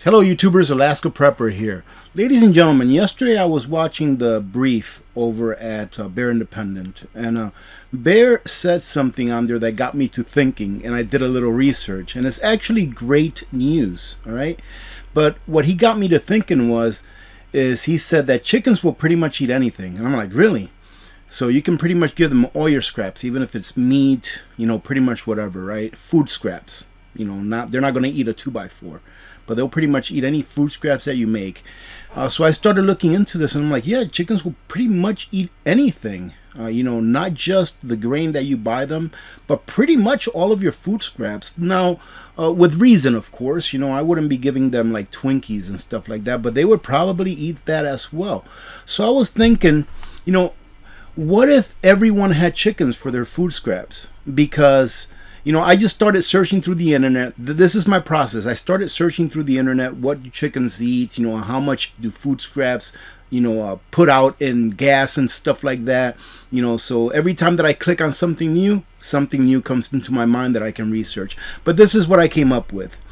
Hello YouTubers, Alaska Prepper here. Ladies and gentlemen, yesterday I was watching the brief over at Bear Independent, and Bear said something on there that got me to thinking, and I did a little research, and it's actually great news, alright? But what he got me to thinking is he said that chickens will pretty much eat anything, and I'm like, really? So you can pretty much give them all your scraps, even if it's meat, you know, pretty much whatever, right? Food scraps, you know, they're not going to eat a 2x4. But they'll pretty much eat any food scraps that you make. So I started looking into this, and I'm like, yeah, chickens will pretty much eat anything. You know, not just the grain that you buy them, but pretty much all of your food scraps. Now, with reason, of course. You know, I wouldn't be giving them like Twinkies and stuff like that, but they would probably eat that as well. So I was thinking, you know, what if everyone had chickens for their food scraps? Because you know, I just started searching through the internet. This is my process. I started searching through the internet. What do chickens eat? You know, how much do food scraps, you know, put out in gas and stuff like that. You know, so every time that I click on something new comes into my mind that I can research. But this is what I came up with.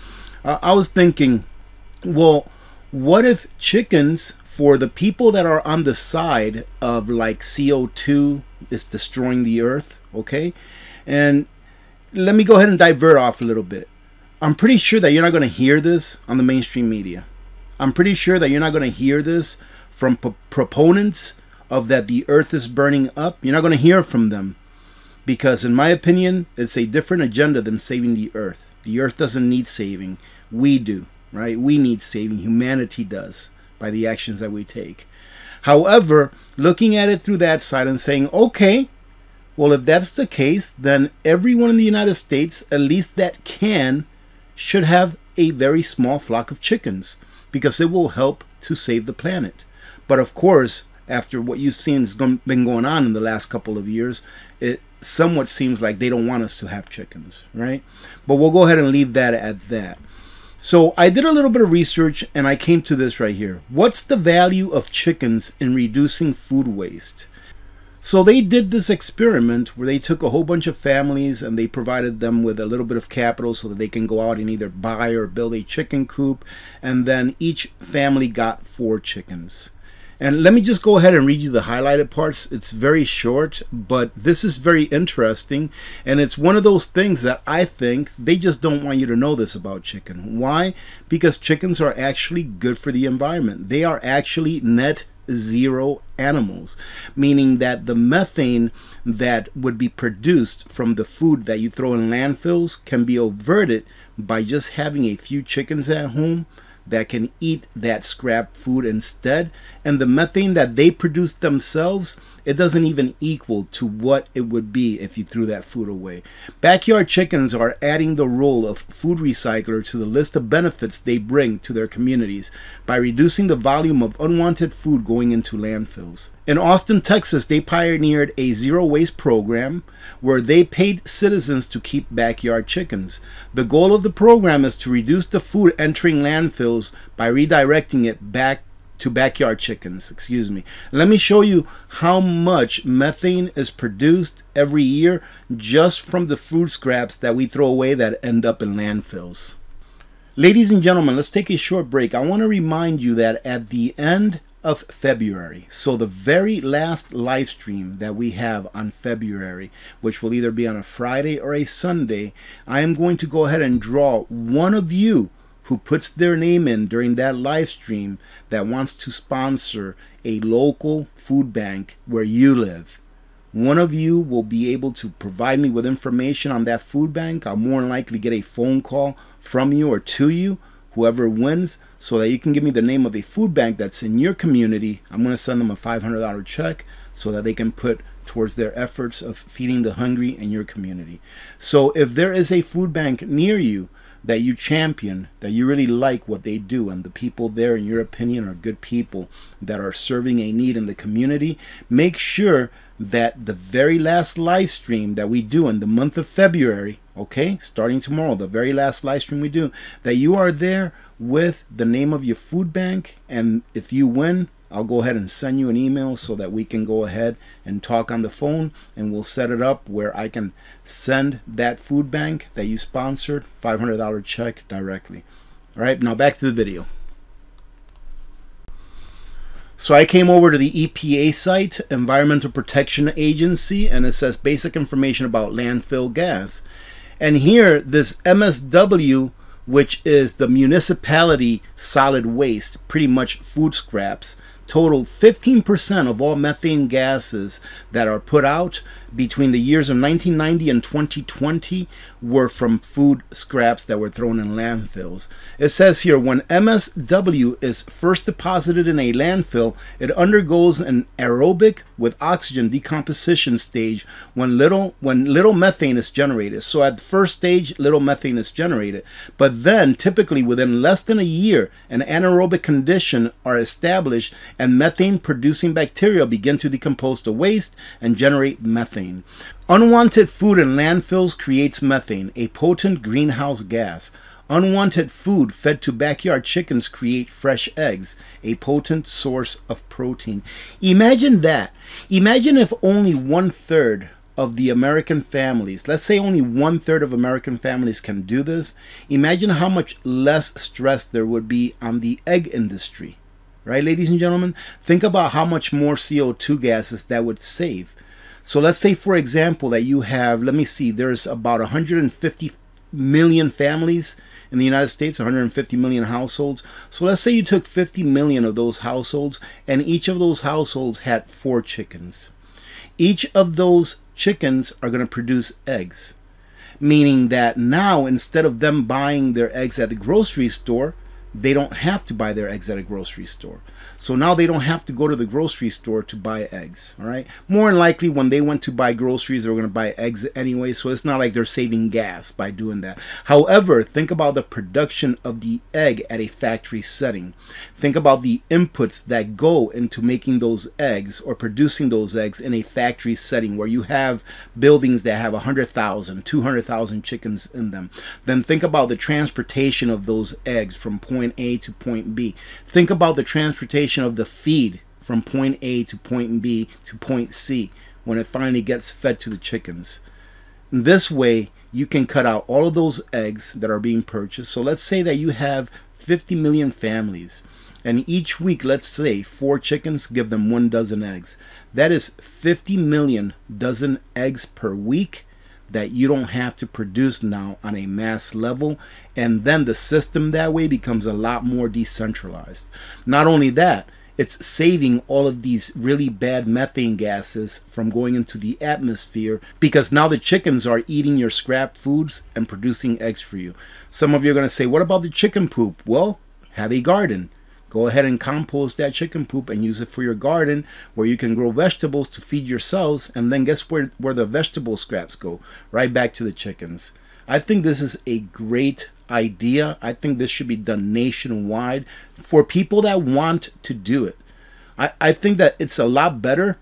I was thinking, well, what if chickens, for the people that are on the side of like CO2 is destroying the earth, okay? And let me go ahead and divert off a little bit. I'm pretty sure that you're not going to hear this on the mainstream media. I'm pretty sure that you're not going to hear this from proponents of that the earth is burning up. You're not going to hear from them because, in my opinion, it's a different agenda than saving the earth. The earth doesn't need saving. We do, right? We need saving. Humanity does by the actions that we take. However, looking at it through that side and saying, okay, well, if that's the case, then everyone in the United States, at least that can, should have a very small flock of chickens because it will help to save the planet. But of course, after what you've seen has been going on in the last couple of years, it somewhat seems like they don't want us to have chickens, right? But we'll go ahead and leave that at that. So I did a little bit of research and I came to this right here. What's the value of chickens in reducing food waste? So they did this experiment where they took a whole bunch of families and they provided them with a little bit of capital so that they can go out and either buy or build a chicken coop, and then each family got 4 chickens. And let me just go ahead and read you the highlighted parts. It's very short, but this is very interesting, and it's one of those things that I think they just don't want you to know this about chicken. Why? Because chickens are actually good for the environment. They are actually net zero animals, meaning that the methane that would be produced from the food that you throw in landfills can be averted by just having a few chickens at home that can eat that scrap food instead. And the methane that they produce themselves, it doesn't even equal to what it would be if you threw that food away. Backyard chickens are adding the role of food recycler to the list of benefits they bring to their communities by reducing the volume of unwanted food going into landfills. In Austin, Texas, they pioneered a zero waste program where they paid citizens to keep backyard chickens. The goal of the program is to reduce the food entering landfills by redirecting it back to backyard chickens. Let me show you how much methane is produced every year just from the food scraps that we throw away that end up in landfills. Ladies and gentlemen, let's take a short break. I want to remind you that at the end of February, so the very last live stream that we have on February, which will either be on a Friday or a Sunday, I am going to go ahead and draw one of you who puts their name in during that live stream that wants to sponsor a local food bank where you live. One of you will be able to provide me with information on that food bank. I'll more than likely get a phone call from you or to you, whoever wins, so that you can give me the name of a food bank that's in your community. I'm going to send them a $500 check so that they can put towards their efforts of feeding the hungry in your community. So if there is a food bank near you that you champion, that you really like what they do, and the people there, in your opinion, are good people that are serving a need in the community, make sure that the very last live stream that we do in the month of February, okay, starting tomorrow, the very last live stream we do, that you are there with the name of your food bank. And if you win, I'll go ahead and send you an email so that we can go ahead and talk on the phone, and we'll set it up where I can send that food bank that you sponsored $500 check directly. All right, now back to the video. So I came over to the EPA site, Environmental Protection Agency, and it says basic information about landfill gas. And here, this MSW, which is the municipality solid waste, pretty much food scraps, total 15% of all methane gases that are put out between the years of 1990 and 2020 were from food scraps that were thrown in landfills. It says here, when MSW is first deposited in a landfill, it undergoes an aerobic with oxygen decomposition stage when little methane is generated. So at the first stage, little methane is generated. But then, typically within less than a year, an anaerobic condition are established and methane-producing bacteria begin to decompose the waste and generate methane. Unwanted food in landfills creates methane, a potent greenhouse gas. Unwanted food fed to backyard chickens create fresh eggs, a potent source of protein. Imagine that. Imagine if only 1/3 of the American families, let's say only 1/3 of American families can do this. Imagine how much less stress there would be on the egg industry. Right, ladies and gentlemen? Think about how much more CO2 gases that would save. So let's say, for example, that you have, let me see, there's about 150 million families in the United States, 150 million households. So let's say you took 50 million of those households, and each of those households had 4 chickens. Each of those chickens are going to produce eggs, meaning that now, instead of them buying their eggs at the grocery store, they don't have to buy their eggs at a grocery store. So now they don't have to go to the grocery store to buy eggs, all right? More than likely, when they went to buy groceries, they were going to buy eggs anyway, so it's not like they're saving gas by doing that. However, think about the production of the egg at a factory setting. Think about the inputs that go into making those eggs or producing those eggs in a factory setting where you have buildings that have 100,000, 200,000 chickens in them. Then think about the transportation of those eggs from point A to point B. Think about the transportation of the feed from point A to point B to point C when it finally gets fed to the chickens. This way, you can cut out all of those eggs that are being purchased. So let's say that you have 50 million families, and each week, let's say 4 chickens give them 1 dozen eggs. That is 50 million dozen eggs per week that you don't have to produce now on a mass level, and then the system that way becomes a lot more decentralized. Not only that, it's saving all of these really bad methane gases from going into the atmosphere, because now the chickens are eating your scrap foods and producing eggs for you. Some of you are going to say, what about the chicken poop? Well, have a garden. Go ahead and compost that chicken poop and use it for your garden, where you can grow vegetables to feed yourselves, and then guess where the vegetable scraps go? Right back to the chickens. I think this is a great idea. I think this should be done nationwide for people that want to do it. I think that it's a lot better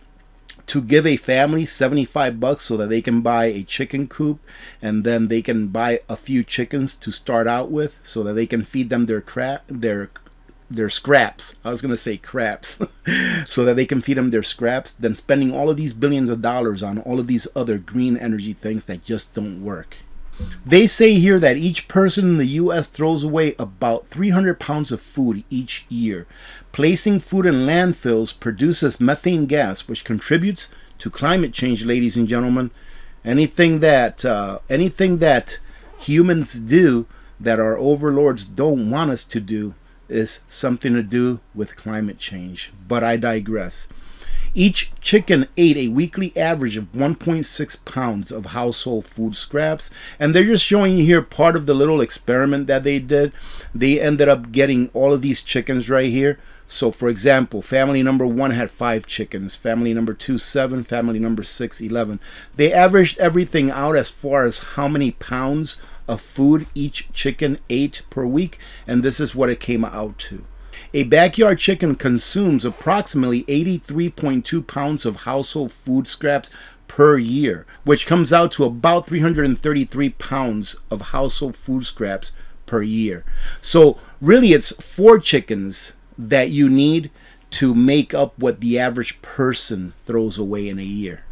to give a family $75 so that they can buy a chicken coop, and then they can buy a few chickens to start out with so that they can feed them their scraps. I was going to say craps. So that they can feed them their scraps, than spending all of these billions of dollars on all of these other green energy things that just don't work. They say here that each person in the U.S. throws away about 300 pounds of food each year. Placing food in landfills produces methane gas, which contributes to climate change, ladies and gentlemen. Anything that humans do that our overlords don't want us to do is something to do with climate change. But I digress. Each chicken ate a weekly average of 1.6 pounds of household food scraps, and they're just showing you here part of the little experiment that they did. They ended up getting all of these chickens right here. So for example, family number 1 had 5 chickens, family number 2 7, family number 6 11. They averaged everything out as far as how many pounds of food each chicken ate per week, and this is what it came out to. A backyard chicken consumes approximately 83.2 pounds of household food scraps per year, which comes out to about 333 pounds of household food scraps per year. So really, it's 4 chickens that you need to make up what the average person throws away in a year.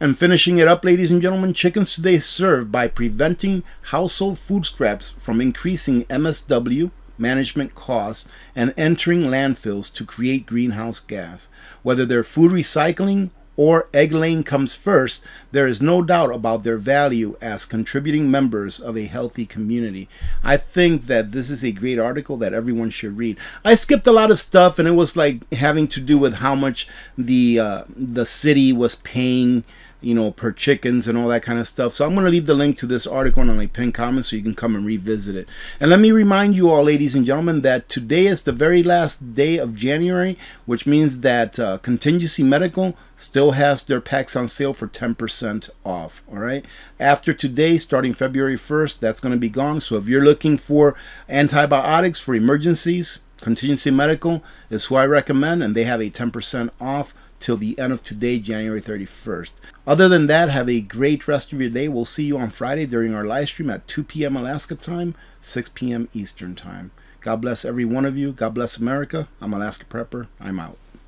And finishing it up, ladies and gentlemen, chickens today serve by preventing household food scraps from increasing MSW, management costs and entering landfills to create greenhouse gas. Whether they're food recycling or egg laying comes first, there is no doubt about their value as contributing members of a healthy community. I think that this is a great article that everyone should read. I skipped a lot of stuff, and it was like having to do with how much the city was paying, you know, per chickens and all that kind of stuff. So I'm going to leave the link to this article on a pinned comment so you can come and revisit it. And let me remind you all, ladies and gentlemen, that today is the very last day of January, which means that Contingency Medical still has their packs on sale for 10% off. All right. After today, starting February 1st, that's going to be gone. So if you're looking for antibiotics for emergencies, Contingency Medical is who I recommend, and they have a 10% off till the end of today, January 31st. Other than that, have a great rest of your day. We'll see you on Friday during our live stream at 2 p.m. Alaska time, 6 p.m. Eastern time. God bless every one of you. God bless America. I'm Alaska Prepper. I'm out.